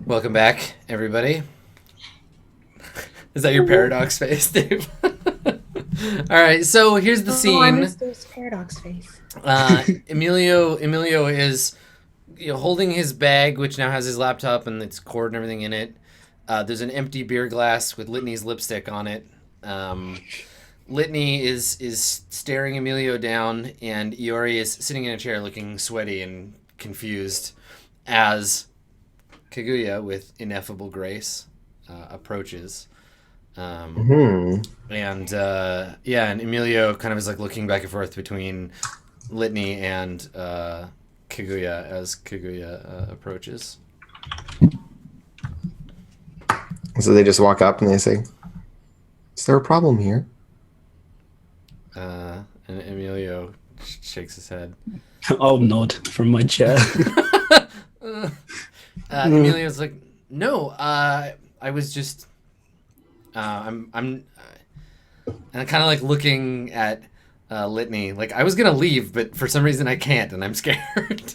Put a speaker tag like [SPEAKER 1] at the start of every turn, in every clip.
[SPEAKER 1] Welcome back, everybody. Is that your paradox face, Dave? All right, so here's the scene.
[SPEAKER 2] I missed this paradox face.
[SPEAKER 1] Emilio is holding his bag, which now has his laptop and its cord and everything in it. There's an empty beer glass with Litany's lipstick on it. Litany is staring Emilio down, and Iori is sitting in a chair looking sweaty and confused as Kaguya, with ineffable grace, approaches. And Emilio kind of is like looking back and forth between Litany and Kaguya as Kaguya approaches.
[SPEAKER 3] So they just walk up and they say, "Is there a problem here?"
[SPEAKER 1] And Emilio shakes his head.
[SPEAKER 4] I'll nod from my chair.
[SPEAKER 1] Emilio's like, "No, I was just, I'm and kind of like looking at Litany, like I was gonna leave, but for some reason I can't, and I'm scared."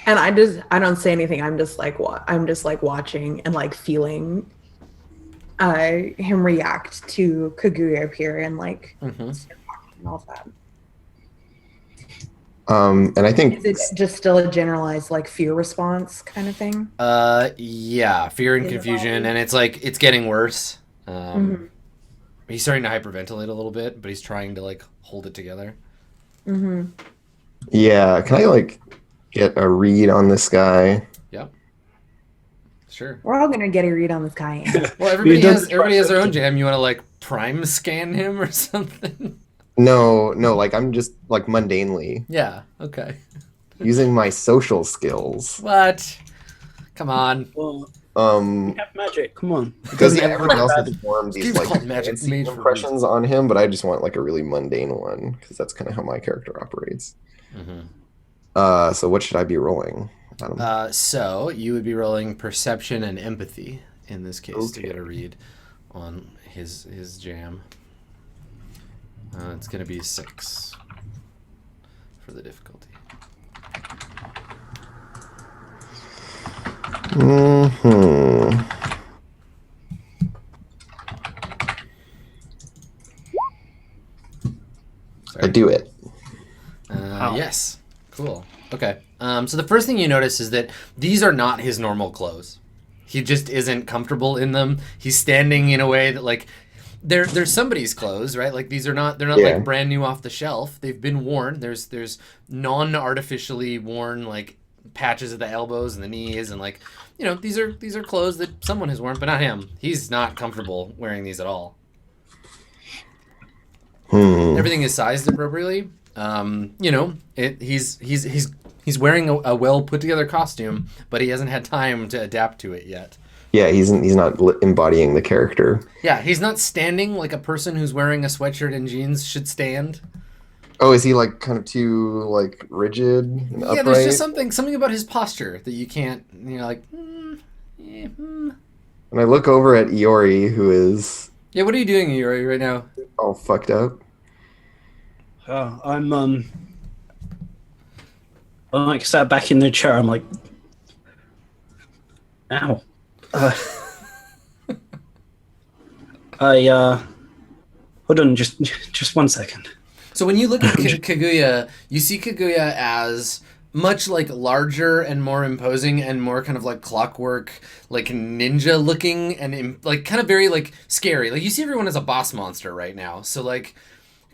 [SPEAKER 2] And I don't say anything. I'm just like watching and like feeling him react to Kaguya appear and like and all that.
[SPEAKER 3] And I think
[SPEAKER 2] is it just still a generalized like fear response kind of thing?
[SPEAKER 1] Yeah, fear and confusion, and it's like it's getting worse. He's starting to hyperventilate a little bit, but he's trying to like hold it together.
[SPEAKER 3] Yeah, can I like get a read on this guy?
[SPEAKER 1] Yep. Sure.
[SPEAKER 2] We're all gonna get a read on this guy.
[SPEAKER 1] Well, everybody has their own jam. You want to like prime scan him or something?
[SPEAKER 3] No, like I'm just like mundanely
[SPEAKER 1] Yeah. Okay.
[SPEAKER 3] using my social skills.
[SPEAKER 1] What? Come on.
[SPEAKER 4] Well,
[SPEAKER 3] We
[SPEAKER 4] have magic. Come on.
[SPEAKER 3] because everyone else has formed these
[SPEAKER 1] Game's
[SPEAKER 3] like
[SPEAKER 1] called Magic
[SPEAKER 3] fancy
[SPEAKER 1] Mage for a
[SPEAKER 3] impressions on him, but I just want like a really mundane one because that's kind of how my character operates. So what should I be rolling?
[SPEAKER 1] So you would be rolling perception and empathy in this case to get a read on his jam. It's going to be 6 for the difficulty.
[SPEAKER 3] I do it.
[SPEAKER 1] Yes. Cool. Okay. So the first thing you notice is that these are not his normal clothes. He just isn't comfortable in them. He's standing in a way that like they're somebody's clothes, right? Like they're not like brand new off the shelf. They've been worn. There's non-artificially worn like patches at the elbows and the knees, and like these are clothes that someone has worn, but not him. He's not comfortable wearing these at all. Everything is sized appropriately. He's wearing a well put together costume, but he hasn't had time to adapt to it yet.
[SPEAKER 3] Yeah, he's not embodying the character.
[SPEAKER 1] Yeah, he's not standing like a person who's wearing a sweatshirt and jeans should stand.
[SPEAKER 3] Oh, is he like kind of too like rigid and upright?
[SPEAKER 1] Yeah, there's just something about his posture that you can't,
[SPEAKER 3] And I look over at Iori, who is
[SPEAKER 1] Yeah, what are you doing, Iori, right now?
[SPEAKER 3] all fucked up.
[SPEAKER 4] I'm like sat back in the chair. I'm like, ow. Hold on, just 1 second.
[SPEAKER 1] So when you look at Kaguya, you see Kaguya as much like larger and more imposing and more kind of like clockwork, like ninja looking, and like kind of very like scary. Like you see everyone as a boss monster right now. So like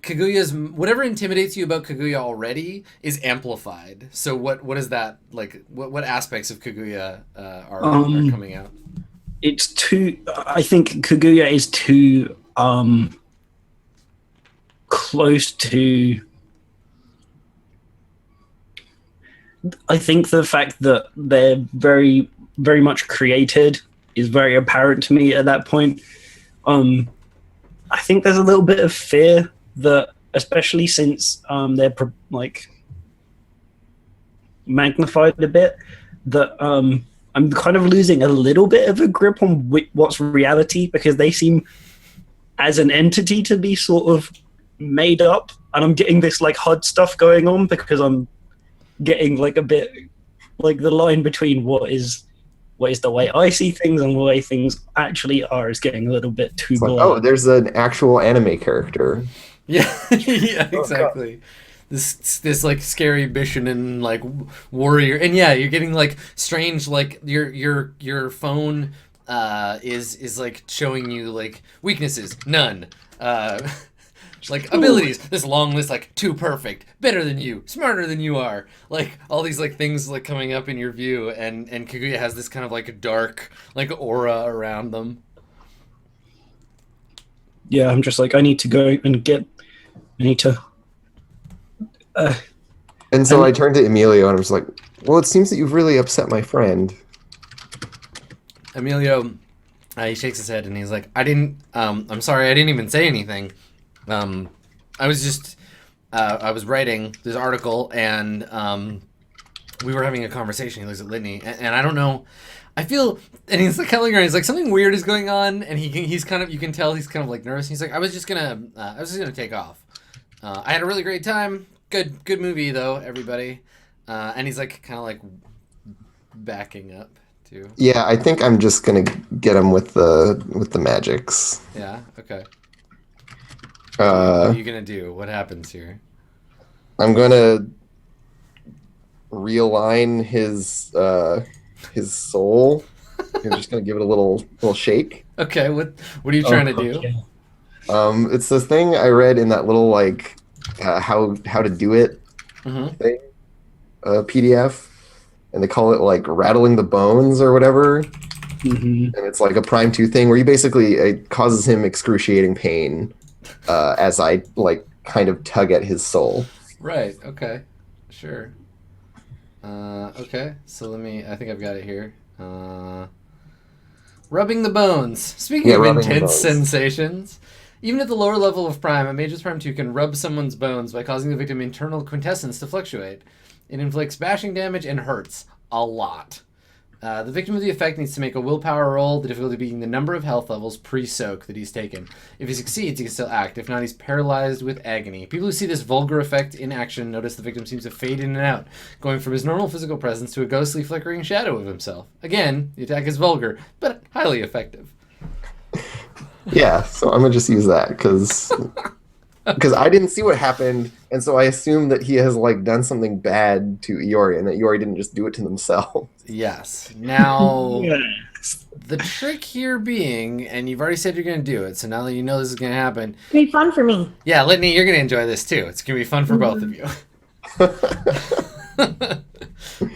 [SPEAKER 1] Kaguya's whatever intimidates you about Kaguya already is amplified. So what is that like? What aspects of Kaguya are coming out?
[SPEAKER 4] It's too. I think Kaguya is too close to. I think the fact that they're very, very much created is very apparent to me at that point. I think there's a little bit of fear that, especially since they're like magnified a bit, that I'm kind of losing a little bit of a grip on what's reality, because they seem as an entity to be sort of made up, and I'm getting this like HUD stuff going on because I'm getting like a bit like the line between what is the way I see things and the way things actually are is getting a little bit too
[SPEAKER 3] It's like,
[SPEAKER 4] blurred.
[SPEAKER 3] oh, there's an actual anime character.
[SPEAKER 1] Yeah, yeah, exactly. This like scary mission and like warrior, and yeah, you're getting like strange like your phone is like showing you like weaknesses, none. Like abilities, this long list like too perfect, better than you, smarter than you are, like all these like things like coming up in your view, and Kaguya has this kind of like dark like aura around them.
[SPEAKER 4] Yeah, I'm just like, I need to go and I need to.
[SPEAKER 3] And so I turned to Emilio and I was like, well, it seems that you've really upset my friend.
[SPEAKER 1] Emilio, he shakes his head and he's like, I'm sorry, I didn't even say anything. I was just, I was writing this article and we were having a conversation. He looks at Litany and I don't know, I feel, and he's like telling her, he's like, something weird is going on, and he's kind of, you can tell he's kind of like nervous. He's like, I was just gonna take off. I had a really great time. Good movie though, everybody. And he's like kind of like backing up too.
[SPEAKER 3] Yeah, I think I'm just gonna get him with the magics.
[SPEAKER 1] Yeah. Okay. What
[SPEAKER 3] Uh,
[SPEAKER 1] are you gonna do? What happens here?
[SPEAKER 3] I'm gonna realign his soul. I'm just gonna give it a little shake.
[SPEAKER 1] Okay. What are you trying to do?
[SPEAKER 4] Yeah.
[SPEAKER 3] It's this thing I read in that little like how to do it
[SPEAKER 1] Mm-hmm.
[SPEAKER 3] thing, PDF, and they call it like rattling the bones or whatever.
[SPEAKER 4] Mhm.
[SPEAKER 3] And it's like a Prime 2 thing where you basically it causes him excruciating pain as I like kind of tug at his soul.
[SPEAKER 1] Right. Okay. Sure. Okay. So I think I've got it here. Rubbing the bones. Speaking
[SPEAKER 3] Yeah,
[SPEAKER 1] of
[SPEAKER 3] rubbing the
[SPEAKER 1] intense
[SPEAKER 3] bones.
[SPEAKER 1] sensations, even at the lower level of Prime, a Mage's Prime 2 can rub someone's bones by causing the victim's internal quintessence to fluctuate. It inflicts bashing damage and hurts a lot. The victim of the effect needs to make a willpower roll, the difficulty being the number of health levels pre-soak that he's taken. If he succeeds, he can still act. If not, he's paralyzed with agony. People who see this vulgar effect in action notice the victim seems to fade in and out, going from his normal physical presence to a ghostly flickering shadow of himself. Again, the attack is vulgar, but highly effective.
[SPEAKER 3] Yeah, so I'm gonna just use that because I didn't see what happened, and so I assume that he has like done something bad to Iori, and that Iori didn't just do it to themselves.
[SPEAKER 1] Yes. Now,
[SPEAKER 4] Yes.
[SPEAKER 1] the trick here being, and you've already said you're going to do it, so now that you know this is going to happen,
[SPEAKER 2] It'd be fun for me.
[SPEAKER 1] yeah, Litany, you're going to enjoy this too. It's going to be fun for both of you.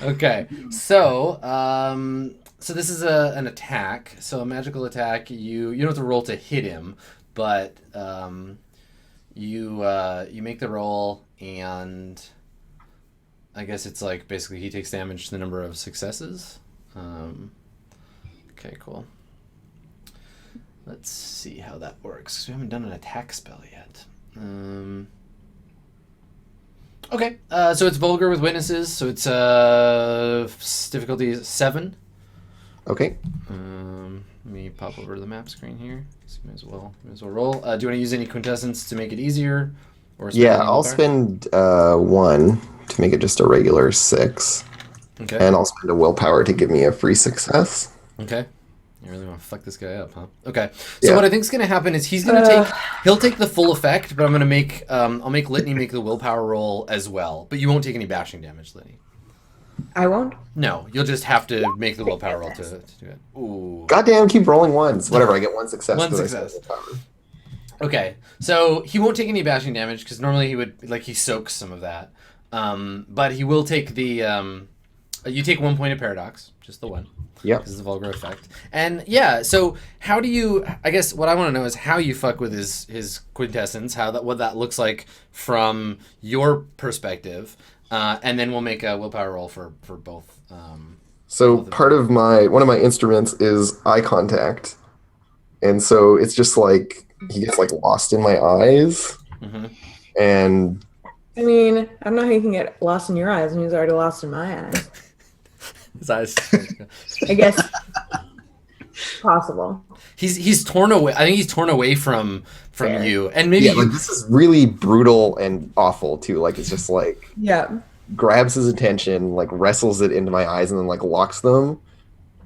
[SPEAKER 1] Okay, so this is an attack. So a magical attack. You don't have to roll to hit him, but you make the roll, and I guess it's like basically he takes damage to the number of successes. Okay, cool. Let's see how that works. We haven't done an attack spell yet. Okay, so it's vulgar with witnesses, so it's difficulty is 7.
[SPEAKER 3] Okay.
[SPEAKER 1] Let me pop over to the map screen here. So may as well roll. Do you want to use any quintessence to make it easier? Or spend
[SPEAKER 3] Yeah,
[SPEAKER 1] any
[SPEAKER 3] I'll
[SPEAKER 1] willpower?
[SPEAKER 3] spend 1 to make it just a regular 6,
[SPEAKER 1] Okay.
[SPEAKER 3] and I'll spend a willpower to give me a free success.
[SPEAKER 1] Okay. You really want to fuck this guy up, huh? Okay. So
[SPEAKER 3] Yeah.
[SPEAKER 1] what I think is going to happen is he'll take the full effect, but I'm going to make I'll make Litany make the willpower roll as well, but you won't take any bashing damage, Litany.
[SPEAKER 2] I won't.
[SPEAKER 1] No, you'll just have to make the willpower roll to do it. Ooh.
[SPEAKER 3] Goddamn, keep rolling ones. Whatever, I get 1 success.
[SPEAKER 1] One
[SPEAKER 3] 'cause I spent
[SPEAKER 1] success.
[SPEAKER 3] willpower.
[SPEAKER 1] Okay, so he won't take any bashing damage because normally he would he soaks some of that, but he will take the. You take 1 point of paradox, just the one.
[SPEAKER 3] Yep.
[SPEAKER 1] Because it's a vulgar effect. And yeah, so how do you? I guess what I want to know is how you fuck with his quintessence, what that looks like from your perspective, and then we'll make a willpower roll for both.
[SPEAKER 3] So part of one of my instruments is eye contact, and so it's just like he gets like lost in my eyes, and
[SPEAKER 2] I mean, I don't know how you can get lost in your eyes when he's already lost in my eyes.
[SPEAKER 1] His eyes.
[SPEAKER 2] I guess possible.
[SPEAKER 1] He's torn away. I think he's torn away from
[SPEAKER 2] Fair.
[SPEAKER 1] you, and maybe
[SPEAKER 3] yeah, like this is really brutal and awful too. Like it's just like
[SPEAKER 2] Yeah.
[SPEAKER 3] grabs his attention, like wrestles it into my eyes, and then like locks them.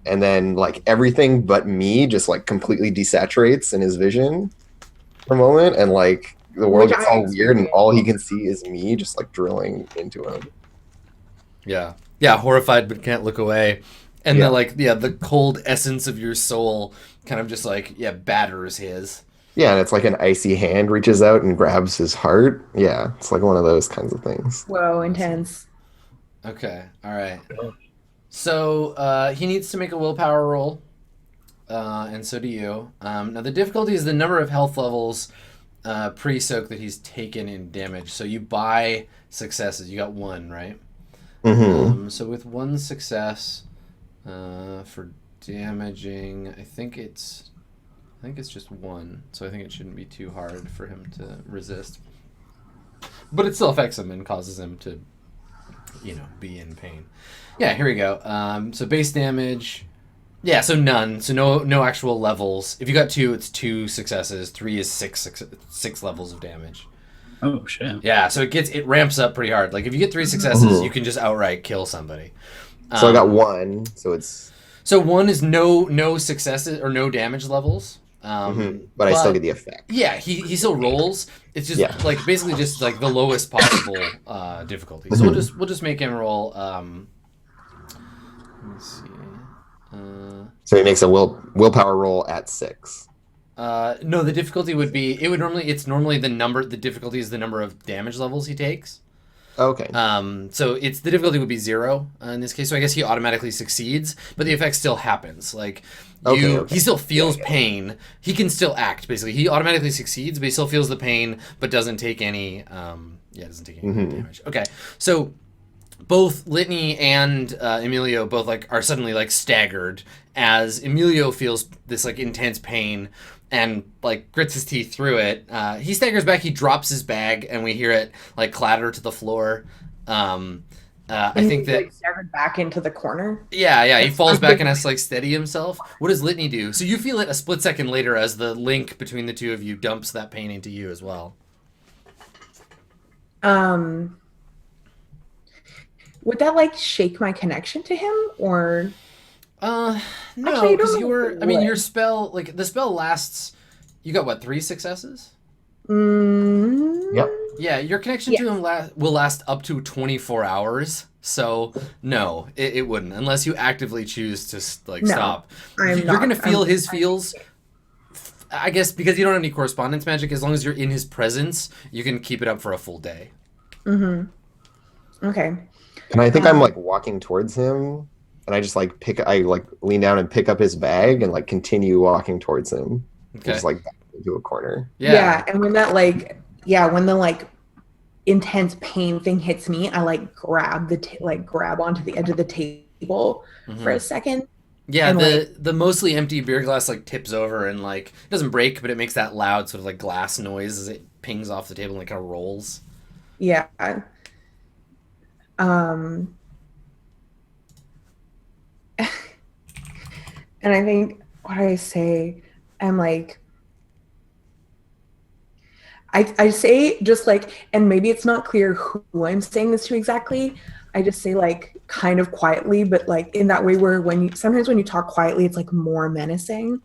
[SPEAKER 3] And then like everything but me just like completely desaturates in his vision for a moment, and like the world
[SPEAKER 2] Which
[SPEAKER 3] gets
[SPEAKER 2] I
[SPEAKER 3] all weird, and
[SPEAKER 2] experienced.
[SPEAKER 3] all he can see is me just like drilling into him.
[SPEAKER 1] Yeah. Yeah, horrified but can't look away. And
[SPEAKER 3] Yeah.
[SPEAKER 1] the cold essence of your soul kind of just like, batters his.
[SPEAKER 3] Yeah, and it's like an icy hand reaches out and grabs his heart. Yeah, it's like one of those kinds of things.
[SPEAKER 2] Whoa, intense.
[SPEAKER 1] Okay. All right. So he needs to make a willpower roll, and so do you. Now the difficulty is the number of health levels pre-soak that he's taken in damage. So you buy successes. You got one, right?
[SPEAKER 3] Mm-hmm.
[SPEAKER 1] So with one success for damaging, I think it's just one. So I think it shouldn't be too hard for him to resist. But it still affects him and causes him to, be in pain. Yeah, here we go. So base damage. Yeah, so none. So no actual levels. If you got 2, it's 2 successes. 3 is six levels of damage.
[SPEAKER 4] Oh shit.
[SPEAKER 1] Yeah, so it ramps up pretty hard. Like if you get 3 successes, you can just outright kill somebody.
[SPEAKER 3] So I got 1, so it's...
[SPEAKER 1] So 1 is no successes or no damage levels.
[SPEAKER 3] But I still get the effect.
[SPEAKER 1] Yeah, he still rolls. It's just like basically just like the lowest possible difficulty. So we'll just make him roll. Let me see.
[SPEAKER 3] So he makes a willpower roll at 6.
[SPEAKER 1] No, the difficulty would be it's normally the difficulty is the number of damage levels he takes.
[SPEAKER 3] Okay.
[SPEAKER 1] So the difficulty would be 0 in this case. So I guess he automatically succeeds, but the effect still happens. Like he still feels pain. He can still act. Basically, he automatically succeeds, but he still feels the pain, but doesn't take any. Damage. Okay, so both Litany and Emilio both are suddenly staggered as Emilio feels this intense pain and grits his teeth through it. He staggers back, he drops his bag, and we hear it clatter to the floor. I think that
[SPEAKER 2] staggered back into the corner.
[SPEAKER 1] Yeah, he falls back and has to steady himself. What does Litany do? So you feel it a split second later as the link between the two of you dumps that pain into you as well.
[SPEAKER 2] Would that shake my connection to him, or?
[SPEAKER 1] No,
[SPEAKER 2] because
[SPEAKER 1] your spell, the spell lasts. You got what, 3 successes?
[SPEAKER 3] Yep.
[SPEAKER 1] Yeah, your connection to him will last up to 24 hours. So no, it wouldn't unless you actively choose to stop. You're gonna feel his feels. I guess because you don't have any correspondence magic, as long as you're in his presence, you can keep it up for a full day.
[SPEAKER 2] Okay.
[SPEAKER 3] And I think I'm walking towards him, and I just lean down and pick up his bag and continue walking towards him.
[SPEAKER 1] Okay.
[SPEAKER 3] Just back into a corner.
[SPEAKER 2] Yeah, and when that when the intense pain thing hits me, I grab grab onto the edge of the table for a second.
[SPEAKER 1] Yeah,
[SPEAKER 2] and,
[SPEAKER 1] the mostly empty beer glass tips over and it doesn't break, but it makes that loud sort of glass noise as it pings off the table and kind of rolls.
[SPEAKER 2] Yeah. And I think, what do I say? I'm I say just and maybe it's not clear who I'm saying this to exactly. I just say kind of quietly, but in that way where sometimes when you talk quietly, it's more menacing.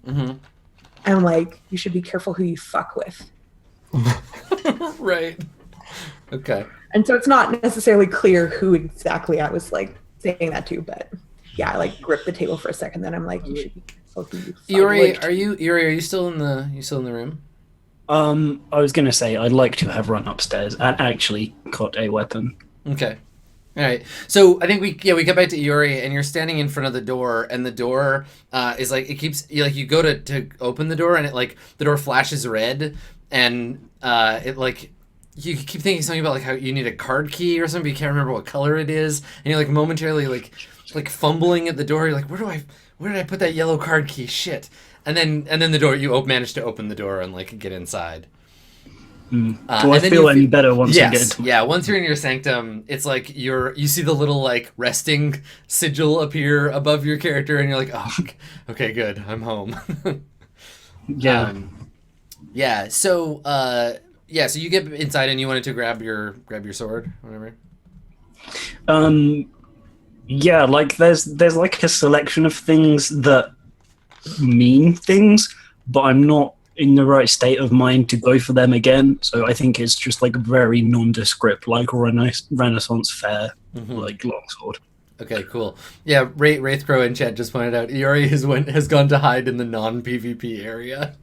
[SPEAKER 2] And you should be careful who you fuck with.
[SPEAKER 1] Right. Okay.
[SPEAKER 2] And so it's not necessarily clear who exactly I was saying that to, but yeah, I grip the table for a second, then I'm you should be careful who you fuck with.
[SPEAKER 1] Yuri, are you still in the room?
[SPEAKER 4] I was gonna say I'd like to have run upstairs and actually caught a weapon.
[SPEAKER 1] Okay. All right. So I think we get back to Yuri, and you're standing in front of the door, and the door is it keeps you go to open the door, and it the door flashes red, and it you keep thinking something about how you need a card key or something, but you can't remember what color it is, and you're momentarily fumbling at the door. You're where did I put that yellow card key? Shit. And then the door, you manage to open the door and get inside.
[SPEAKER 4] Do I feel any better once I get into
[SPEAKER 1] Yeah, once you're in your sanctum, it's you see the little resting sigil appear above your character, and you're oh, okay, good, I'm home.
[SPEAKER 4] Yeah.
[SPEAKER 1] So so you get inside and you wanted to grab your sword, whatever.
[SPEAKER 4] Yeah, like there's like a selection of things that mean things, but I'm not in the right state of mind to go for them again. So I think it's just like very nondescript, like Renaissance fair, like longsword.
[SPEAKER 1] Okay, cool. Yeah, Wraithcrow in chat just pointed out Iori has gone to hide in the non-PvP area.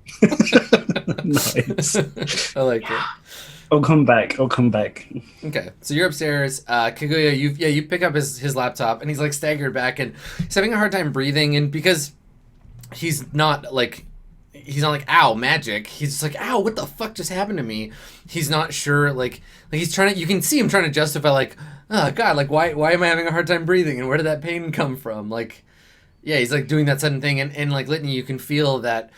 [SPEAKER 4] Nice.
[SPEAKER 1] I like it.
[SPEAKER 4] I'll come back.
[SPEAKER 1] Okay, so you're upstairs. Kaguya, you pick up his laptop, and he's like staggered back, and he's having a hard time breathing, and because he's not like ow, magic. He's just like, ow, what the fuck just happened to me? He's not sure, like he's trying to, you can see him trying to justify, like, oh god, like why am I having a hard time breathing, and where did that pain come from? Like, yeah, he's like doing that sudden thing, and like Litany, you can feel that,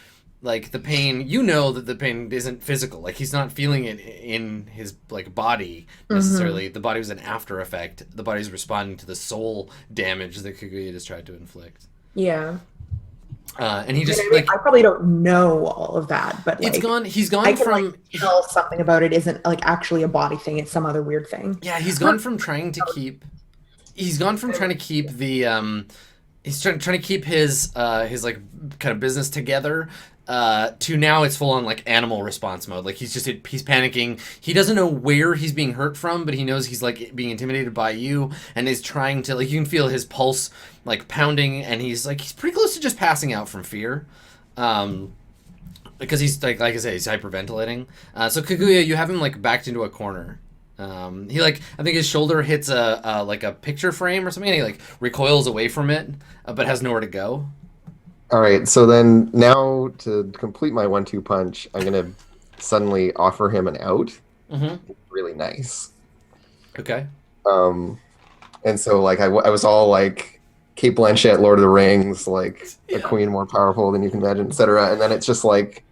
[SPEAKER 1] like, the pain, you know that the pain isn't physical. Like, he's not feeling it in his, like, body necessarily. The body was an after effect. The body's responding to the soul damage that Kaguya just tried to inflict.
[SPEAKER 2] Yeah.
[SPEAKER 1] And he just,
[SPEAKER 2] I probably don't know all of that, but like,
[SPEAKER 1] he's gone
[SPEAKER 2] I can,
[SPEAKER 1] from...
[SPEAKER 2] like, tell something about it isn't, like, actually a body thing. It's some other weird thing.
[SPEAKER 1] Yeah, he's gone from trying to keep... He's gone from trying to keep the... He's trying to keep his like, kind of business together... to now it's full on like animal response mode. Like he's panicking. He doesn't know where he's being hurt from, but he knows he's like being intimidated by you, and is trying to, like, you can feel his pulse like pounding, and he's pretty close to just passing out from fear, because he's like I said, he's hyperventilating. So Kaguya, you have him like backed into a corner. He like, I think his shoulder hits a like a picture frame or something, and he like recoils away from it, but has nowhere to go.
[SPEAKER 3] All right, so then now to complete my 1-2 punch, I'm gonna suddenly offer him an out. Really nice.
[SPEAKER 1] Okay.
[SPEAKER 3] And so like I was all like Kate Blanchett, Lord of the Rings, like a queen more powerful than you can imagine, etc. And then it's just like,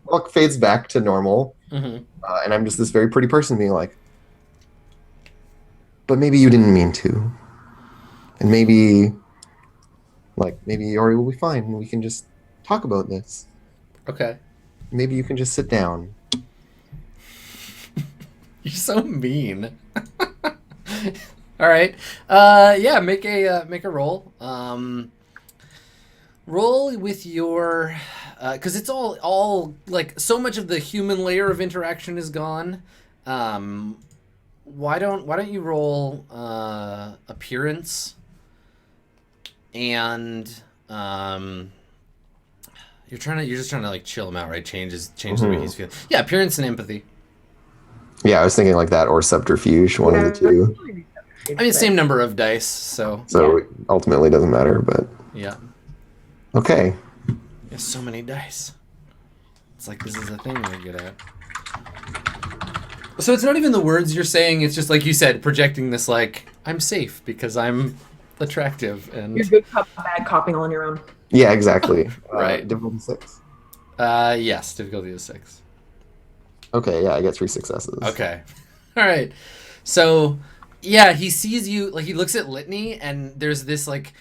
[SPEAKER 3] look, fades back to normal, and I'm just this very pretty person being like, but maybe you didn't mean to, and maybe. Like, maybe Iori will be fine, and we can just talk about this.
[SPEAKER 1] Okay.
[SPEAKER 3] Maybe you can just sit down.
[SPEAKER 1] You're so mean. All right. Yeah, make a roll. Roll with your... because it's all, like, so much of the human layer of interaction is gone. Why don't you roll appearance? And you're just trying to like chill him out, right? Change the way he's feeling. Yeah, appearance and empathy.
[SPEAKER 3] Yeah, I was thinking like that, or subterfuge, one of the two.
[SPEAKER 1] I mean, same number of dice, so
[SPEAKER 3] it ultimately doesn't matter, but
[SPEAKER 1] yeah.
[SPEAKER 3] Okay.
[SPEAKER 1] There's so many dice. It's like this is a thing we're good at. So it's not even the words you're saying, it's just like you said, projecting this like, I'm safe because I'm attractive and
[SPEAKER 2] you're good cop, bad copying all on your own.
[SPEAKER 3] Yeah, exactly.
[SPEAKER 1] Right.
[SPEAKER 3] Difficulty 6.
[SPEAKER 1] Yes, difficulty is 6.
[SPEAKER 3] Okay, yeah, I get 3 successes.
[SPEAKER 1] Okay. All right. So, yeah, he sees you, like, he looks at Litany, and there's this like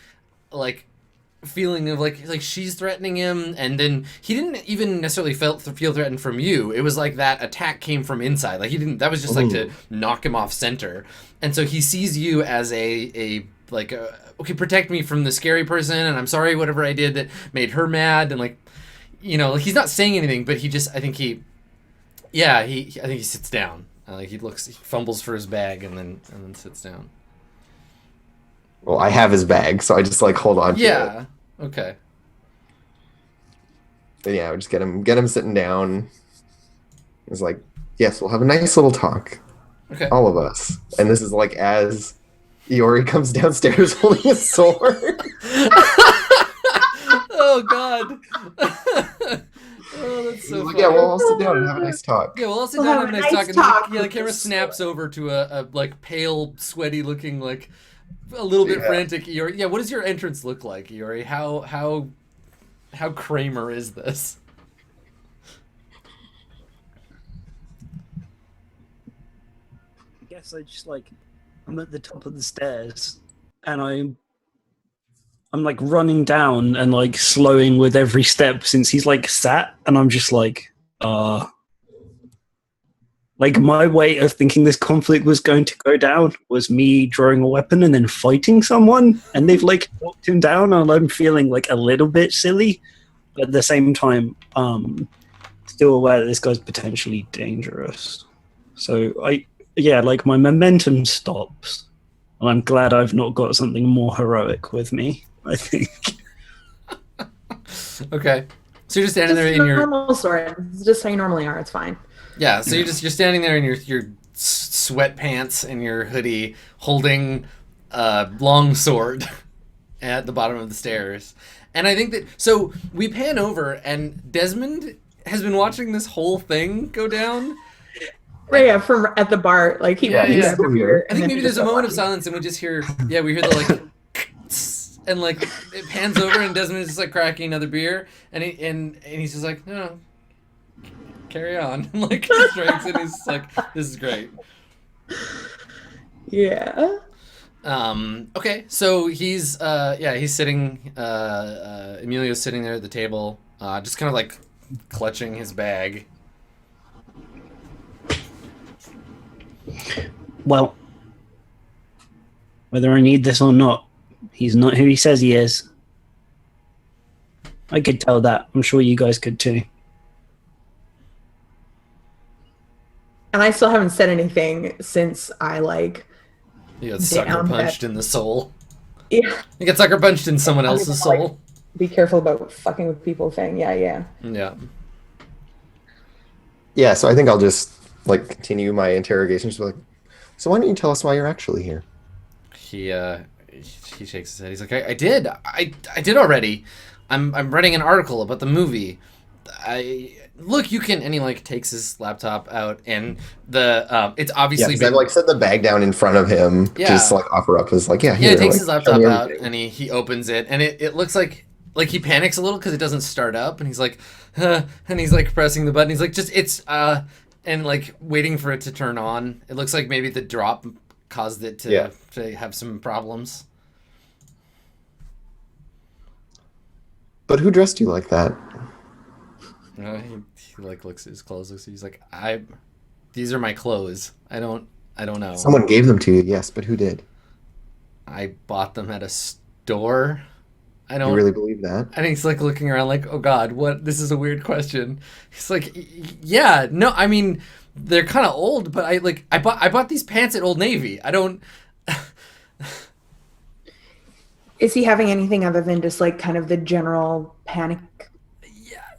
[SPEAKER 1] feeling of like she's threatening him, and then he didn't even necessarily feel threatened from you. It was like that attack came from inside. Like, he didn't, that was just like to knock him off center. And so he sees you as a okay, protect me from the scary person, and I'm sorry whatever I did that made her mad, and like, you know, like, he's not saying anything, but he just, I think he sits down. Like, he fumbles for his bag and then sits down.
[SPEAKER 3] Well, I have his bag, so I just like hold on to it.
[SPEAKER 1] Yeah. Okay.
[SPEAKER 3] But yeah, we just get him sitting down. It's like, yes, we'll have a nice little talk.
[SPEAKER 1] Okay.
[SPEAKER 3] All of us. And this is like as Iori comes downstairs holding a sword.
[SPEAKER 1] Oh god. Oh, that's so funny.
[SPEAKER 3] Yeah, we'll all sit down and have a nice talk.
[SPEAKER 1] Yeah, we'll all sit down and have a nice talk. And then, yeah, the camera snaps over to a like pale, sweaty looking, like a little bit frantic Iori. Yeah, what does your entrance look like, Iori? How Kramer is this?
[SPEAKER 4] I guess I just like, I'm at the top of the stairs, and I'm like running down and like slowing with every step since he's like sat, and I'm just like, Like, my way of thinking this conflict was going to go down was me drawing a weapon and then fighting someone, and they've, like, knocked him down, and I'm feeling, like, a little bit silly, but at the same time, still aware that this guy's potentially dangerous. So, like, my momentum stops, and I'm glad I've not got something more heroic with me, I think.
[SPEAKER 1] Okay. So you're just standing there in your
[SPEAKER 2] normal sword. It's just how you normally are. It's fine.
[SPEAKER 1] Yeah, so you're standing there in your sweatpants and your hoodie, holding a long sword at the bottom of the stairs. And I think that so we pan over, and Desmond has been watching this whole thing go down.
[SPEAKER 2] Right, yeah, from at the bar, like he
[SPEAKER 3] Yeah, he's
[SPEAKER 2] grabbed
[SPEAKER 3] still
[SPEAKER 2] a
[SPEAKER 3] here.
[SPEAKER 2] beer,
[SPEAKER 1] I
[SPEAKER 2] and
[SPEAKER 1] think
[SPEAKER 2] then
[SPEAKER 1] maybe
[SPEAKER 2] he
[SPEAKER 1] there's
[SPEAKER 2] just
[SPEAKER 1] a
[SPEAKER 2] got
[SPEAKER 1] moment of
[SPEAKER 2] lucky.
[SPEAKER 1] silence, and we just hear we hear the like and like it pans over, and Desmond is just like cracking another beer, and he's just like, no, carry on. Like he drinks, and he's like, this is great.
[SPEAKER 2] Yeah.
[SPEAKER 1] Okay, so he's sitting Emilio's sitting there at the table, just kind of like clutching his bag.
[SPEAKER 4] Well, whether I need this or not, he's not who he says he is. I could tell that. I'm sure you guys could too.
[SPEAKER 2] And I still haven't said anything since I like.
[SPEAKER 1] He got sucker
[SPEAKER 2] Down
[SPEAKER 1] punched in the soul.
[SPEAKER 2] Yeah.
[SPEAKER 1] He got sucker punched in someone else's
[SPEAKER 2] Like,
[SPEAKER 1] soul.
[SPEAKER 2] be careful about fucking with people thing. Yeah, yeah.
[SPEAKER 1] Yeah.
[SPEAKER 3] Yeah, so I think I'll just like continue my interrogation. Just be like, so why don't you tell us why you're actually here?
[SPEAKER 1] He shakes his head. He's like, I did already. I'm writing an article about the movie. Look, you can, and he like takes his laptop out, and the it's obviously
[SPEAKER 3] Yeah, 'cause I've like set the bag down in front of him,
[SPEAKER 1] Yeah.
[SPEAKER 3] just like offer up as like, yeah,
[SPEAKER 1] Yeah,
[SPEAKER 3] here,
[SPEAKER 1] he takes
[SPEAKER 3] like,
[SPEAKER 1] his
[SPEAKER 3] show
[SPEAKER 1] laptop
[SPEAKER 3] me
[SPEAKER 1] out,
[SPEAKER 3] everything.
[SPEAKER 1] and he opens it, and it looks like he panics a little because it doesn't start up, and he's like, huh, and he's like pressing the button. He's like, and like waiting for it to turn on. It looks like maybe the drop caused it to have some problems.
[SPEAKER 3] But who dressed you like that?
[SPEAKER 1] He like looks at his clothes. He's like, these are my clothes. I don't know.
[SPEAKER 3] Someone gave them to you, yes, but who did?
[SPEAKER 1] I bought them at a store. I don't
[SPEAKER 3] You really believe that?
[SPEAKER 1] And he's like looking around like, oh God, what? This is a weird question. He's like, yeah, no, I mean, they're kind of old, but I bought these pants at Old Navy. I don't.
[SPEAKER 2] Is he having anything other than just like kind of the general panic?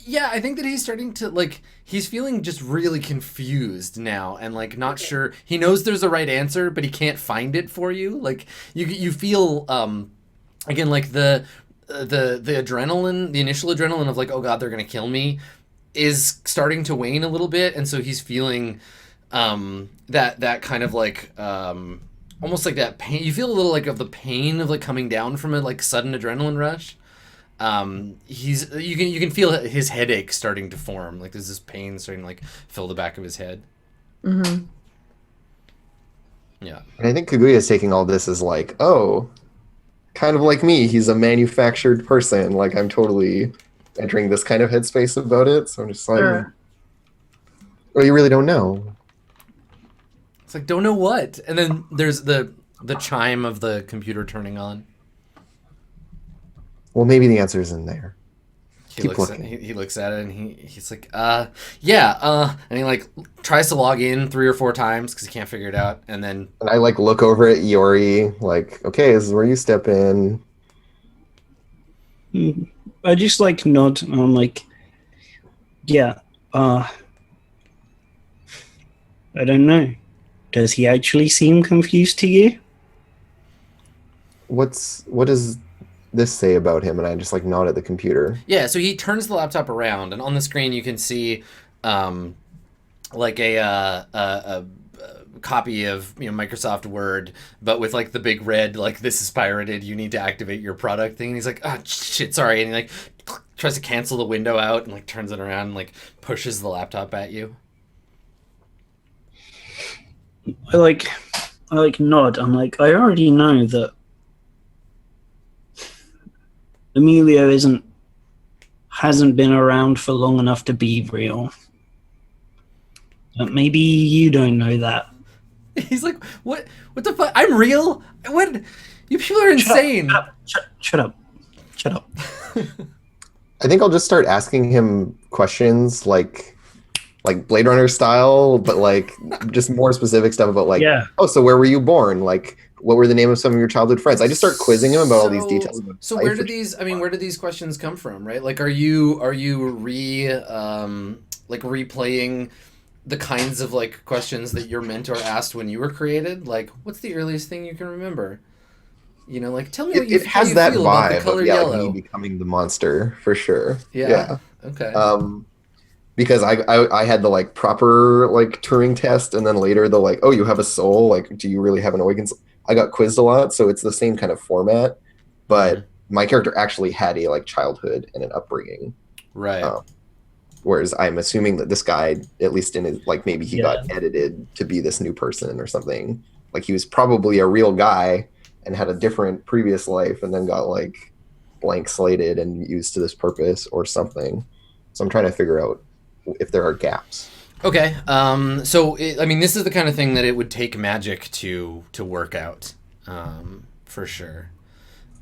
[SPEAKER 1] Yeah, I think that he's starting to like, he's feeling just really confused now, and like not sure. He knows there's a right answer, but he can't find it for you. Like you feel again like the adrenaline, the initial adrenaline of like, oh God, they're gonna kill me, is starting to wane a little bit, and so he's feeling that kind of like almost like that pain. You feel a little like of the pain of like coming down from a like sudden adrenaline rush. You can feel his headache starting to form. Like there's this pain starting to like fill the back of his head.
[SPEAKER 2] Mm-hmm.
[SPEAKER 1] Yeah.
[SPEAKER 3] And I think Kaguya's taking all this as like, oh, kind of like me. He's a manufactured person. Like I'm totally entering this kind of headspace about it. So I'm just like, well, you really don't know.
[SPEAKER 1] It's like, don't know what. And then there's the chime of the computer turning on.
[SPEAKER 3] Well, maybe the answer is in there.
[SPEAKER 1] He
[SPEAKER 3] Keep
[SPEAKER 1] looks
[SPEAKER 3] looking.
[SPEAKER 1] he looks at it, and he's like, yeah, and he like tries to log in 3 or 4 times because he can't figure it out, and then
[SPEAKER 3] And I like look over at Iori, like, okay, this is where you step in.
[SPEAKER 4] I just like nod, and I'm like, yeah, I don't know. Does he actually seem confused to you?
[SPEAKER 3] What does this say about him? And I just like nod at the computer.
[SPEAKER 1] yeah, so he turns the laptop around, and on the screen you can see like a copy of Microsoft Word, but with like the big red like this is pirated, you need to activate your product thing. And he's like, oh shit, sorry, and he like tries to cancel the window out and like turns it around and like pushes the laptop at you.
[SPEAKER 4] I like nod. I'm like, I already know that Emilio hasn't been around for long enough to be real. Maybe you don't know that.
[SPEAKER 1] He's like, what the fuck? I'm real? What? You people are insane.
[SPEAKER 4] Shut up.
[SPEAKER 3] I think I'll just start asking him questions like Blade Runner style, but like just more specific stuff about like, oh, so where were you born? Like, what were the name of some of your childhood friends? I just start quizzing him about all these details.
[SPEAKER 1] So where do these? I mean, where do these questions come from? Right? Like, are you replaying the kinds of like questions that your mentor asked when you were created? Like, what's the earliest thing you can remember? You know, like, tell me what you, how you feel about the color yellow.
[SPEAKER 3] Like me becoming the monster for sure.
[SPEAKER 1] Yeah. Okay.
[SPEAKER 3] Because I had the like proper like Turing test, and then later the like, oh, you have a soul. Like, do you really have an awakened soul? I got quizzed a lot, so it's the same kind of format, but my character actually had a like childhood and an upbringing.
[SPEAKER 1] Right.
[SPEAKER 3] Whereas I'm assuming that this guy, at least in his, like, maybe he got edited to be this new person or something. Like, he was probably a real guy and had a different previous life and then got like blank slated and used to this purpose or something. So I'm trying to figure out if there are gaps.
[SPEAKER 1] Okay. I mean, this is the kind of thing that it would take magic to work out, for sure.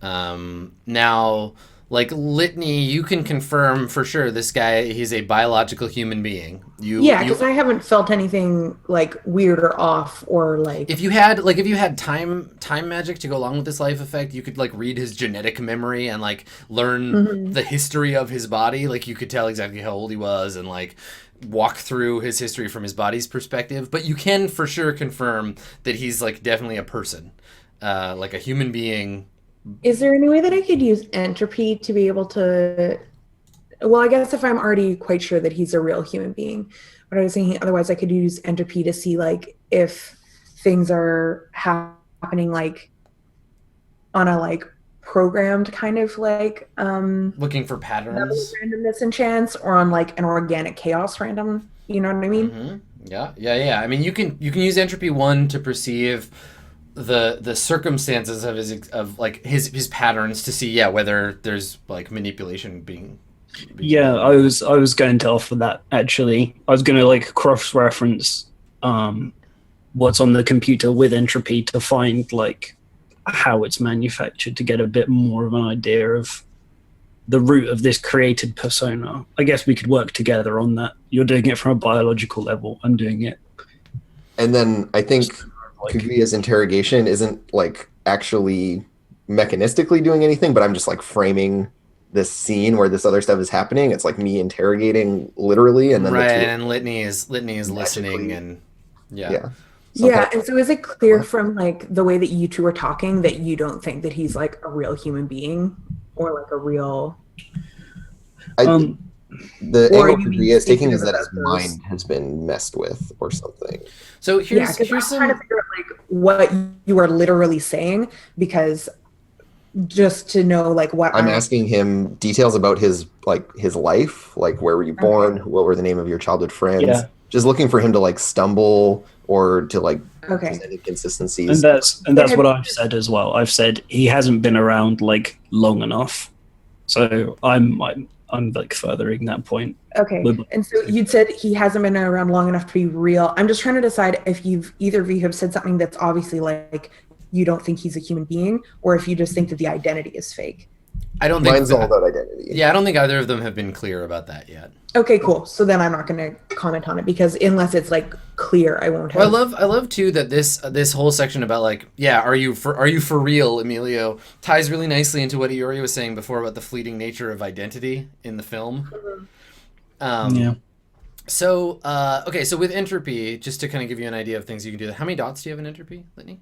[SPEAKER 1] Now, like Litany, you can confirm for sure this guy, he's a biological human being.
[SPEAKER 2] Because I haven't felt anything like weird or off or like.
[SPEAKER 1] If you had time magic to go along with this life effect, you could like read his genetic memory and like learn the history of his body. Like you could tell exactly how old he was and like walk through his history from his body's perspective. But you can for sure confirm that he's like definitely a person, like a human being.
[SPEAKER 2] Is there any way that I could use entropy to be able to? Well, I guess if I'm already quite sure that he's a real human being, but I was thinking otherwise I could use entropy to see like if things are happening like on a like programmed kind of like
[SPEAKER 1] looking for patterns,
[SPEAKER 2] randomness and chance, or on like an organic chaos random. You know what I mean?
[SPEAKER 1] Mm-hmm. Yeah. I mean, you can use entropy 1 to perceive the circumstances of his patterns to see whether there's like manipulation being
[SPEAKER 4] I was going to offer that actually. I was going to like cross-reference what's on the computer with entropy to find like how it's manufactured to get a bit more of an idea of the root of this created persona. I guess we could work together on that. You're doing it from a biological level. I'm doing it.
[SPEAKER 3] And then I think Kaguya's interrogation isn't like actually mechanistically doing anything, but I'm just like framing this scene where this other stuff is happening. It's like me interrogating literally, and then
[SPEAKER 1] and Litany is listening, and
[SPEAKER 2] and so is it clear from like the way that you two are talking that you don't think that he's like a real human being or like a real
[SPEAKER 3] the angle Kaguya is taking is that his mind has been messed with or something.
[SPEAKER 1] So here's
[SPEAKER 2] I'm trying to figure out like what you are literally saying, because just to know like what
[SPEAKER 3] I'm asking him details about his life, like where were you born, what were the name of your childhood friends, just looking for him to like stumble or to like present inconsistencies.
[SPEAKER 4] And that's what I've said as well. I've said he hasn't been around like long enough, so I'm like furthering that point.
[SPEAKER 2] Okay. And so you'd said he hasn't been around long enough to be real. I'm just trying to decide if either of you have said something that's obviously like you don't think he's a human being, or if you just think that the identity is fake.
[SPEAKER 1] I don't think
[SPEAKER 3] mine's all about identity.
[SPEAKER 1] Yeah, I don't think either of them have been clear about that yet.
[SPEAKER 2] Okay, cool. So then I'm not going to comment on it, because unless it's like clear, I won't have.
[SPEAKER 1] Well, I love too that this whole section about like, are you for real, Emilio, ties really nicely into what Iori was saying before about the fleeting nature of identity in the film. So so with entropy, just to kind of give you an idea of things you can do, how many dots do you have in entropy, Litany?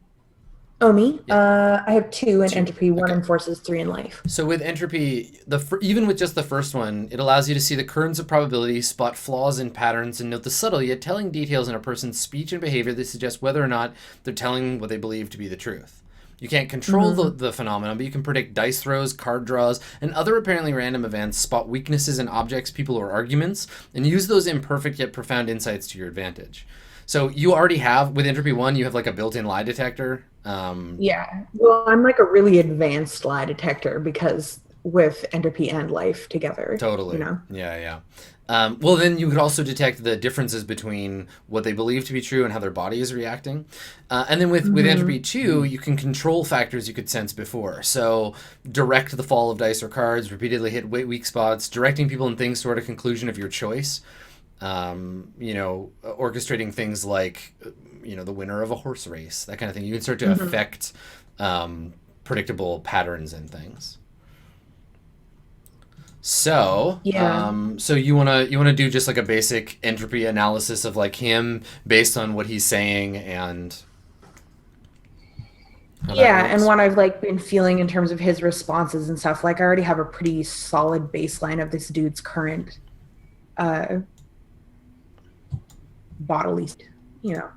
[SPEAKER 2] Oh, me? I have 2 in entropy, 1 in forces, 3 in life.
[SPEAKER 1] So with entropy, even with just the first one, it allows you to see the currents of probability, spot flaws in patterns, and note the subtle yet telling details in a person's speech and behavior that suggest whether or not they're telling what they believe to be the truth. You can't control the phenomenon, but you can predict dice throws, card draws, and other apparently random events, spot weaknesses in objects, people, or arguments, and use those imperfect yet profound insights to your advantage. So you already have, with Entropy 1, you have like a built-in lie detector.
[SPEAKER 2] Well, I'm like a really advanced lie detector, because with entropy and life together.
[SPEAKER 1] Totally.
[SPEAKER 2] You know?
[SPEAKER 1] Yeah. Well, then you could also detect the differences between what they believe to be true and how their body is reacting. And then with entropy too, you can control factors you could sense before. So direct the fall of dice or cards, repeatedly hit weak spots, directing people and things toward a conclusion of your choice. Orchestrating things like, the winner of a horse race, that kind of thing. You can start to affect predictable patterns in things. So, so you wanna do just like a basic entropy analysis of like him based on what he's saying and
[SPEAKER 2] and what I've like been feeling in terms of his responses and stuff. Like I already have a pretty solid baseline of this dude's current bodily,
[SPEAKER 1] Yeah.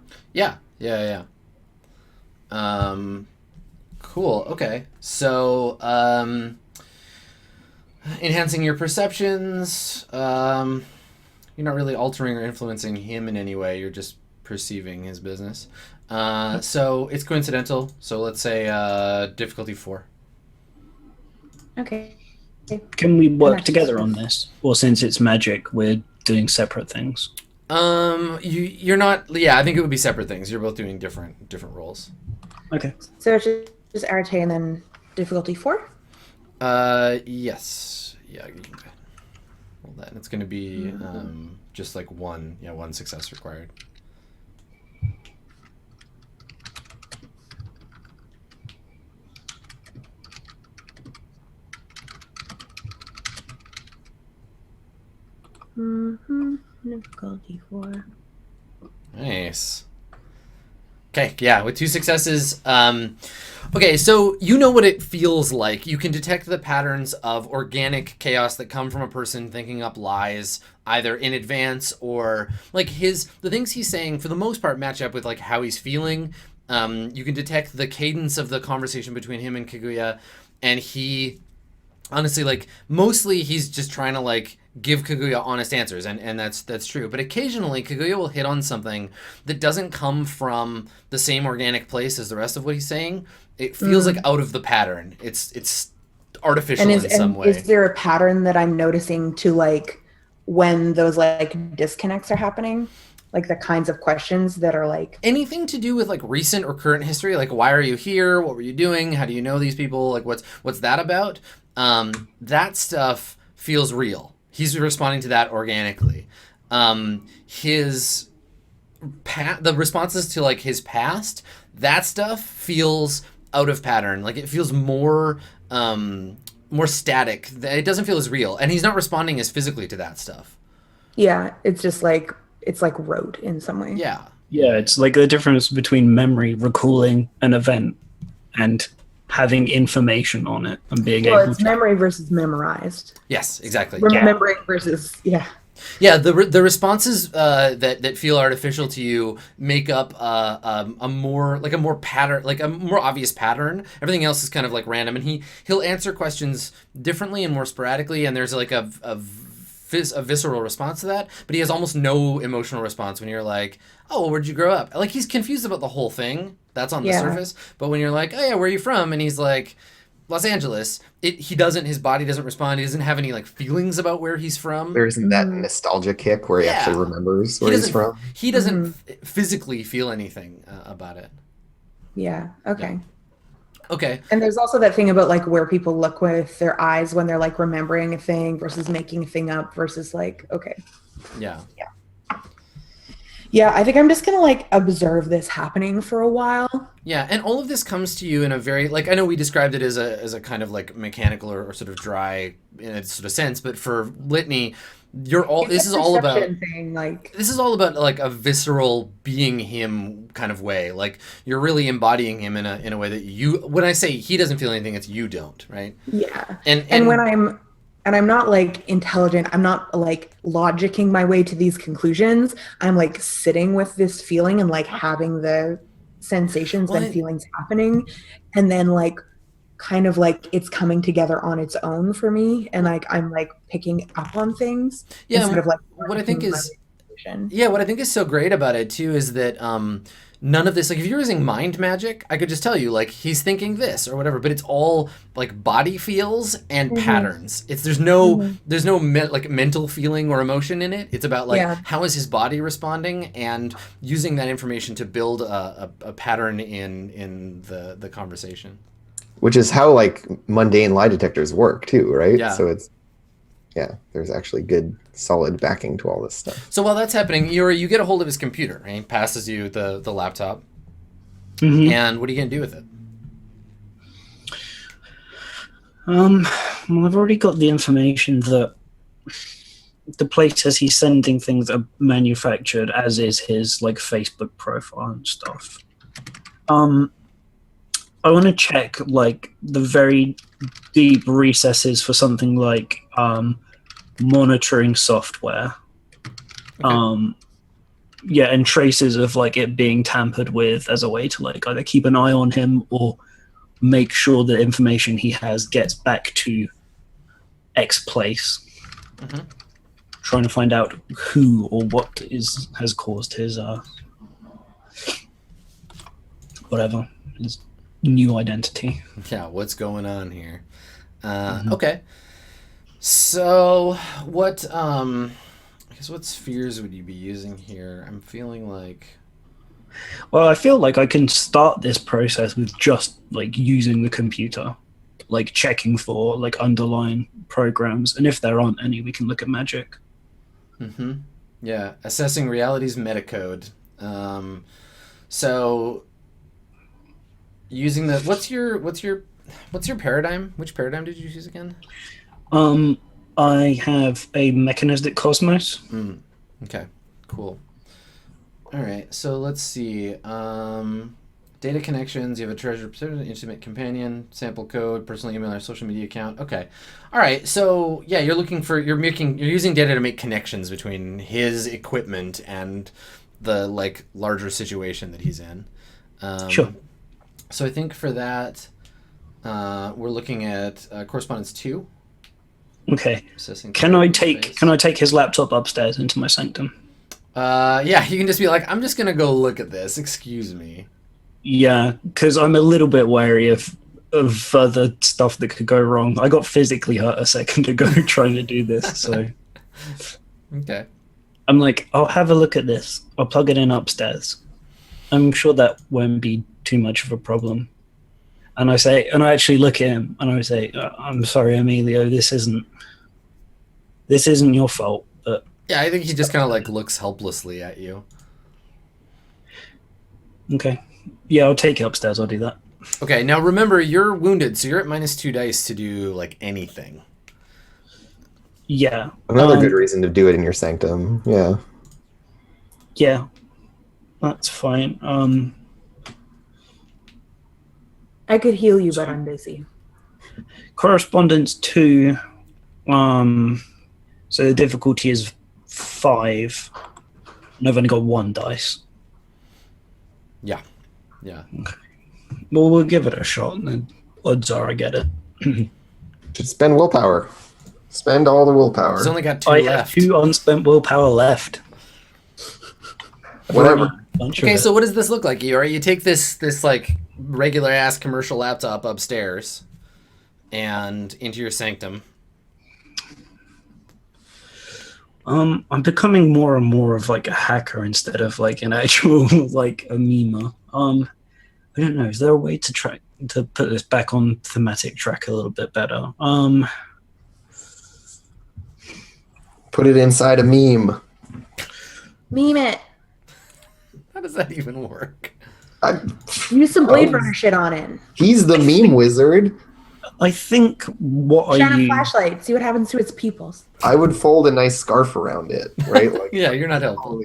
[SPEAKER 1] Cool. Okay. So, enhancing your perceptions. You're not really altering or influencing him in any way. You're just perceiving his business. So it's coincidental. So let's say difficulty 4.
[SPEAKER 2] Okay.
[SPEAKER 4] Can we work together on this? Or since it's magic, we're doing separate things?
[SPEAKER 1] You're not. Yeah, I think it would be separate things. You're both doing different roles.
[SPEAKER 4] Okay.
[SPEAKER 2] So it's just Arete and then difficulty 4?
[SPEAKER 1] Yes. Yeah, you can roll that. And it's going to be just like one success required.
[SPEAKER 2] Difficulty 4.
[SPEAKER 1] Nice. Okay, yeah, with 2 successes. Okay, so you know what it feels like. You can detect the patterns of organic chaos that come from a person thinking up lies, either in advance or like the things he's saying for the most part match up with like how he's feeling. You can detect the cadence of the conversation between him and Kaguya, and he honestly, like, mostly he's just trying to like give Kaguya honest answers, and that's true. But occasionally Kaguya will hit on something that doesn't come from the same organic place as the rest of what he's saying. It feels like out of the pattern. It's artificial in some way.
[SPEAKER 2] Is there a pattern that I'm noticing to like when those like disconnects are happening? Like the kinds of questions that are like
[SPEAKER 1] anything to do with like recent or current history, like why are you here? What were you doing? How do you know these people? Like what's that about? That stuff feels real. He's responding to that organically. The responses to like his past, that stuff feels out of pattern. Like it feels more static. It doesn't feel as real, and he's not responding as physically to that stuff.
[SPEAKER 2] Yeah, it's just like it's like rote in some way.
[SPEAKER 1] Yeah,
[SPEAKER 4] it's like the difference between memory, recalling an event, and having information on it and being able to...
[SPEAKER 2] Well, it's memory versus memorized.
[SPEAKER 1] Yes, exactly.
[SPEAKER 2] Remembering versus...
[SPEAKER 1] Yeah, the responses that feel artificial to you make up a more obvious pattern. Everything else is kind of like random, and he'll answer questions differently and more sporadically, and there's like a visceral response to that, but he has almost no emotional response when you're like, oh, well, where'd you grow up? Like, he's confused about the whole thing. That's on the surface. But when you're like, oh yeah, where are you from? And he's like, Los Angeles. His body doesn't respond. He doesn't have any like feelings about where he's from.
[SPEAKER 3] There isn't that nostalgia kick where he actually remembers where he's from.
[SPEAKER 1] He doesn't physically feel anything about it.
[SPEAKER 2] Yeah. Okay.
[SPEAKER 1] Yeah. Okay.
[SPEAKER 2] And there's also that thing about like where people look with their eyes when they're like remembering a thing versus making a thing up versus like, okay.
[SPEAKER 1] Yeah.
[SPEAKER 2] Yeah, I think I'm just going to like observe this happening for a while.
[SPEAKER 1] Yeah, and all of this comes to you in a very, like, I know we described it as a kind of like mechanical or sort of dry in a sort of sense, but for Litany, this is all about like a visceral being him kind of way. Like you're really embodying him in a way that when I say he doesn't feel anything, it's you don't, right?
[SPEAKER 2] Yeah. And when I'm not like intelligent, I'm not like logicking my way to these conclusions. I'm like sitting with this feeling and like having the sensations and feelings happening, and then like kind of like it's coming together on its own for me, and like I'm like picking up on things instead of like
[SPEAKER 1] what I think is so great about it too is that none of this, like if you're using mind magic, I could just tell you like he's thinking this or whatever, but it's all like body feels and patterns. There's no like mental feeling or emotion in it. It's about like how is his body responding and using that information to build a pattern in the conversation.
[SPEAKER 3] Which is how like mundane lie detectors work too, right?
[SPEAKER 1] Yeah.
[SPEAKER 3] So there's actually good solid backing to all this stuff.
[SPEAKER 1] So while that's happening, you get a hold of his computer, and he passes you the laptop. And what are you gonna do with it?
[SPEAKER 4] Well, I've already got the information that the places he's sending things are manufactured, as is his like Facebook profile and stuff. I want to check like the very deep recesses for something like monitoring software.
[SPEAKER 1] Okay.
[SPEAKER 4] And traces of like it being tampered with as a way to like either keep an eye on him or make sure the information he has gets back to X place. Trying to find out who or what has caused his whatever, his new identity.
[SPEAKER 1] Yeah, what's going on here? Okay. So what I guess what spheres would you be using here? I'm feeling like
[SPEAKER 4] Well, I feel like I can start this process with just like using the computer, like checking for like underlying programs, and if there aren't any, we can look at magic.
[SPEAKER 1] Yeah, assessing reality's metacode. So using the what's your paradigm? Which paradigm did you use again?
[SPEAKER 4] I have a mechanistic cosmos.
[SPEAKER 1] Okay, cool. All right, so let's see. Data connections. You have a treasure, intimate companion, sample code, personal email, or social media account. Okay, all right. So yeah, you're using data to make connections between his equipment and the like larger situation that he's in.
[SPEAKER 4] Sure.
[SPEAKER 1] So I think for that, we're looking at correspondence 2.
[SPEAKER 4] Okay. Can I take his laptop upstairs into my sanctum?
[SPEAKER 1] Yeah, you can just be like, I'm just gonna go look at this. Excuse me.
[SPEAKER 4] Yeah, because I'm a little bit wary of other stuff that could go wrong. I got physically hurt a second ago trying to do this, so
[SPEAKER 1] okay.
[SPEAKER 4] I'm like, I'll have a look at this. I'll plug it in upstairs. I'm sure that won't be too much of a problem. And I actually look at him and I say, I'm sorry, Emilio, this isn't your fault. But
[SPEAKER 1] yeah, I think he just kind of like looks helplessly at you.
[SPEAKER 4] Okay. Yeah, I'll take it upstairs. I'll do that.
[SPEAKER 1] Okay, now remember, you're wounded, so you're at -2 dice to do like anything.
[SPEAKER 4] Yeah.
[SPEAKER 3] Another good reason to do it in your sanctum. Yeah.
[SPEAKER 4] Yeah. That's fine.
[SPEAKER 2] I could heal you, but I'm busy.
[SPEAKER 4] Correspondence 2. So the difficulty is 5. And I've only got 1 dice.
[SPEAKER 1] Yeah. Yeah.
[SPEAKER 4] Okay. Well, we'll give it a shot, and then odds are I get it.
[SPEAKER 3] Should spend willpower. Spend all the willpower.
[SPEAKER 1] He's only got 2
[SPEAKER 4] I
[SPEAKER 1] left.
[SPEAKER 4] have 2 unspent willpower left.
[SPEAKER 3] Whatever.
[SPEAKER 1] Okay, so what does this look like, Eeyore? You take this like regular ass commercial laptop upstairs and into your sanctum.
[SPEAKER 4] I'm becoming more and more of like a hacker instead of like an actual like a memer. I don't know. Is there a way to put this back on thematic track a little bit better?
[SPEAKER 3] Put it inside a meme.
[SPEAKER 2] Meme it.
[SPEAKER 1] How does that even work?
[SPEAKER 2] Use some Blade Runner shit on it.
[SPEAKER 3] He's the meme wizard.
[SPEAKER 4] I think what
[SPEAKER 2] Shine a flashlight. See what happens to its pupils.
[SPEAKER 3] I would fold a nice scarf around it, right? Like,
[SPEAKER 1] yeah, you're not helpful.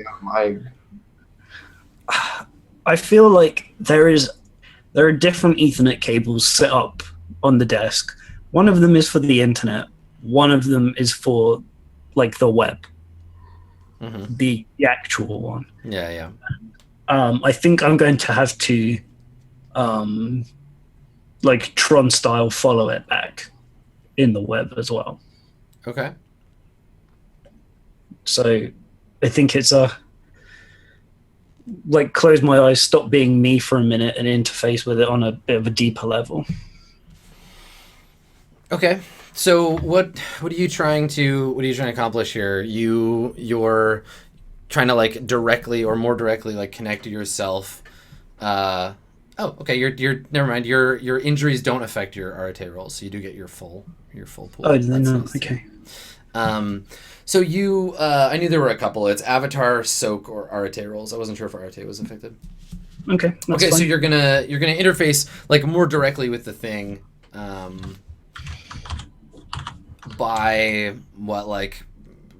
[SPEAKER 4] I feel like there are different Ethernet cables set up on the desk. One of them is for the internet. One of them is for like the web.
[SPEAKER 1] Mm-hmm.
[SPEAKER 4] The actual one.
[SPEAKER 1] Yeah, yeah.
[SPEAKER 4] I think I'm going to have to like Tron style follow it back in the web as well.
[SPEAKER 1] Okay.
[SPEAKER 4] So I think it's like close my eyes, stop being me for a minute, and interface with it on a bit of a deeper level.
[SPEAKER 1] Okay. So what are you trying to accomplish here? You're trying to like directly or more directly like connect yourself. Okay. You're never mind. Your injuries don't affect your Arate rolls, so you do get your full pool.
[SPEAKER 4] Oh, then no. Okay.
[SPEAKER 1] So you I knew there were a couple. It's Avatar, Soak, or Arate rolls. I wasn't sure if Arate was affected.
[SPEAKER 4] Okay.
[SPEAKER 1] Okay.
[SPEAKER 4] Fine.
[SPEAKER 1] So you're gonna interface like more directly with the thing. By what, like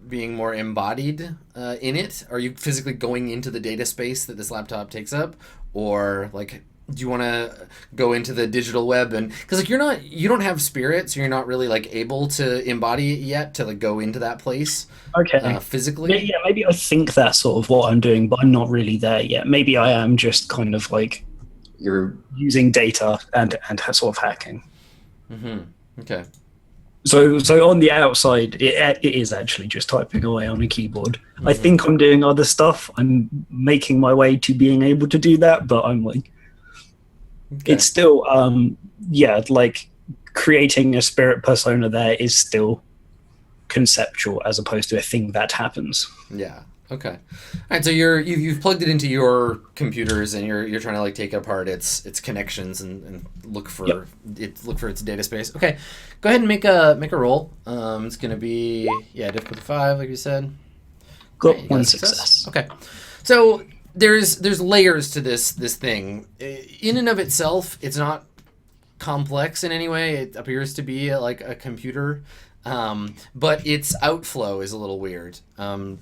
[SPEAKER 1] being more embodied in it? Are you physically going into the data space that this laptop takes up, or like do you want to go into the digital web? And because like you don't have spirit, so you're not really like able to embody it yet to like go into that place.
[SPEAKER 4] Okay.
[SPEAKER 1] Physically.
[SPEAKER 4] Yeah, maybe I think that's sort of what I'm doing, but I'm not really there yet. Maybe I am just kind of like
[SPEAKER 3] You're
[SPEAKER 4] using data and sort of hacking.
[SPEAKER 1] Okay.
[SPEAKER 4] So on the outside, it is actually just typing away on a keyboard. I think I'm doing other stuff. I'm making my way to being able to do that, but I'm like, it's still, like creating a spirit persona there is still conceptual as opposed to a thing that happens.
[SPEAKER 1] Yeah. Okay. All right. So you've plugged it into your computers, and you're trying to like take apart its connections and look for its data space. Okay. Go ahead and make a roll. It's gonna be difficulty 5, like you said.
[SPEAKER 4] Got
[SPEAKER 1] Right, you
[SPEAKER 4] one
[SPEAKER 1] a
[SPEAKER 4] success.
[SPEAKER 1] Okay. So there's layers to this thing. In and of itself, it's not complex in any way. It appears to be like a computer, but its outflow is a little weird.
[SPEAKER 4] Right.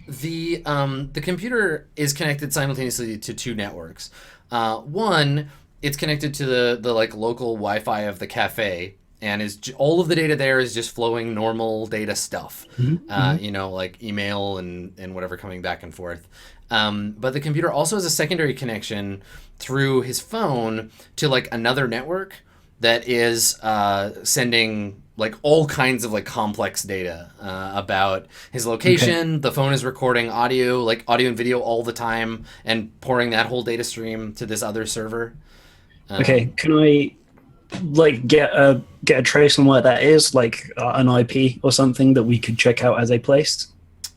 [SPEAKER 1] The computer is connected simultaneously to 2 networks. One, it's connected to the like local Wi-Fi of the cafe, and all of the data there is just flowing normal data stuff. Like email and whatever coming back and forth. But the computer also has a secondary connection through his phone to like another network that is sending like all kinds of like complex data about his location. The phone is recording audio and video all the time and pouring that whole data stream to this other server.
[SPEAKER 4] Okay, can I like get a trace on where that is, like an IP or something that we could check out as a place?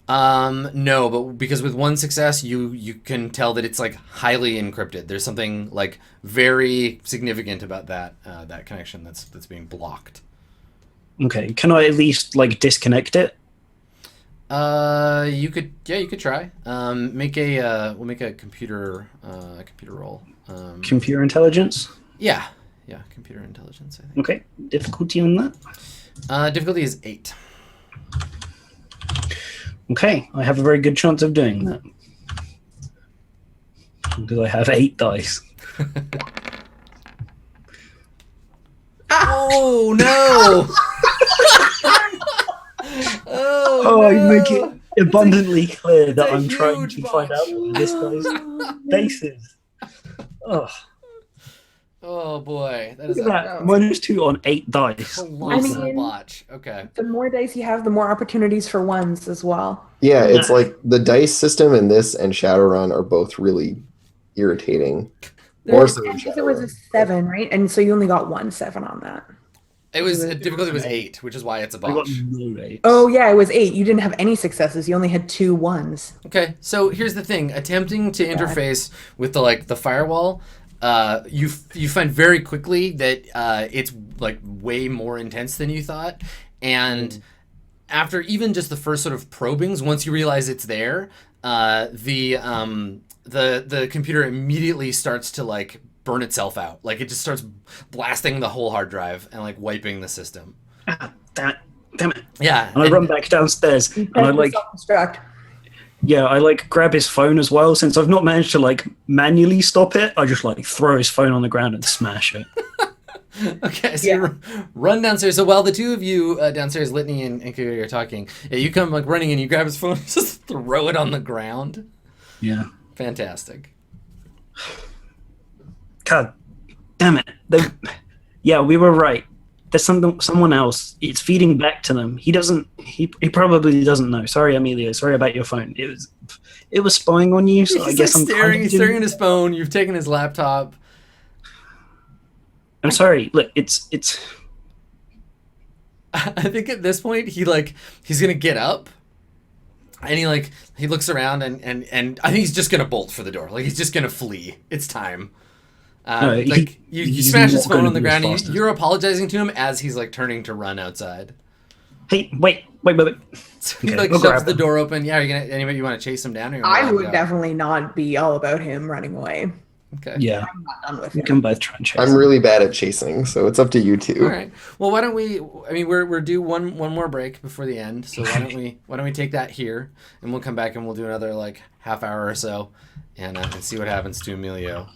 [SPEAKER 1] No, but because with one success, you can tell that it's like highly encrypted. There's something like very significant about that connection that's being blocked.
[SPEAKER 4] Okay, can I at least like disconnect it?
[SPEAKER 1] You could try. We'll make a computer roll.
[SPEAKER 4] Computer intelligence?
[SPEAKER 1] Yeah, computer intelligence, I think.
[SPEAKER 4] Okay, difficulty on that?
[SPEAKER 1] Difficulty is 8.
[SPEAKER 4] Okay, I have a very good chance of doing that. Because I have 8 dice.
[SPEAKER 1] Oh, no!
[SPEAKER 4] Oh, I
[SPEAKER 1] no!
[SPEAKER 4] make it abundantly clear that I'm
[SPEAKER 1] huge
[SPEAKER 4] trying to find out
[SPEAKER 1] botch.
[SPEAKER 4] what this guy's base is. Oh,
[SPEAKER 1] Oh boy, that is
[SPEAKER 4] look at that. -2 on 8 dice.
[SPEAKER 1] colossal
[SPEAKER 2] I mean-
[SPEAKER 1] botch. Okay.
[SPEAKER 2] The more dice you have, the more opportunities for ones as well.
[SPEAKER 3] Yeah, it's like the dice system in this and Shadowrun are both really irritating. More so in
[SPEAKER 2] There was a
[SPEAKER 3] Shadowrun.
[SPEAKER 2] 7, right? And so you only got 1 7 on that.
[SPEAKER 1] Difficulty was 8, which is why it's a
[SPEAKER 4] I got
[SPEAKER 1] botch.
[SPEAKER 4] no 8.
[SPEAKER 2] Oh yeah, it was 8. You didn't have any successes. You only had 2 1s.
[SPEAKER 1] Okay, so here's the thing: attempting to interface with the firewall, you find very quickly that it's like way more intense than you thought, and after even just the first sort of probings, once you realize it's there, the computer immediately starts to like burn itself out. Like it just starts blasting the whole hard drive and like wiping the system.
[SPEAKER 4] Ah, damn it.
[SPEAKER 1] Yeah,
[SPEAKER 4] And I run back downstairs and I like,
[SPEAKER 2] Self-destruct.
[SPEAKER 4] I like grab his phone as well. Since I've not managed to like manually stop it, I just like throw his phone on the ground and smash it.
[SPEAKER 1] Okay, so you run downstairs. So while the two of you downstairs, Litany and Kaguri, are talking, you come like running in, you grab his phone, just throw it on the ground.
[SPEAKER 4] Yeah.
[SPEAKER 1] Fantastic.
[SPEAKER 4] God damn it. We were right. there's someone else. It's feeding back to them. He probably doesn't know. Sorry, Emilio. Sorry about your phone. It was spying on you. So I guess
[SPEAKER 1] like he's staring at his phone. You've taken his laptop.
[SPEAKER 4] I'm sorry. Look, it's.
[SPEAKER 1] I think at this point he's gonna get up, and he looks around and I think he's just gonna bolt for the door. Like he's just gonna flee. It's time. You smash his phone on the ground. And you're apologizing to him as he's like turning to run outside.
[SPEAKER 4] Hey, wait.
[SPEAKER 1] So he shoves the door open. Yeah, are you gonna anybody you want to chase him down? Or
[SPEAKER 2] I would definitely not be all about him running away.
[SPEAKER 1] Okay.
[SPEAKER 4] Yeah.
[SPEAKER 2] I'm not done with
[SPEAKER 4] We
[SPEAKER 2] him.
[SPEAKER 4] can both try and chase.
[SPEAKER 3] I'm really bad at chasing, so it's up to you two.
[SPEAKER 1] All right. Well, why don't we? I mean, we're due one more break before the end. So why don't we take that here, and we'll come back and we'll do another like half hour or so, and see what happens to Emilio.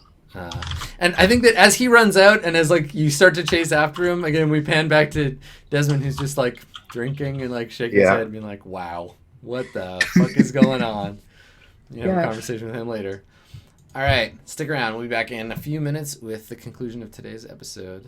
[SPEAKER 1] And I think that as he runs out and as like you start to chase after him again, we pan back to Desmond, who's just like drinking and like shaking his head, and being like, "Wow, what the fuck is going on?" You have a conversation with him later. All right, stick around. We'll be back in a few minutes with the conclusion of today's episode.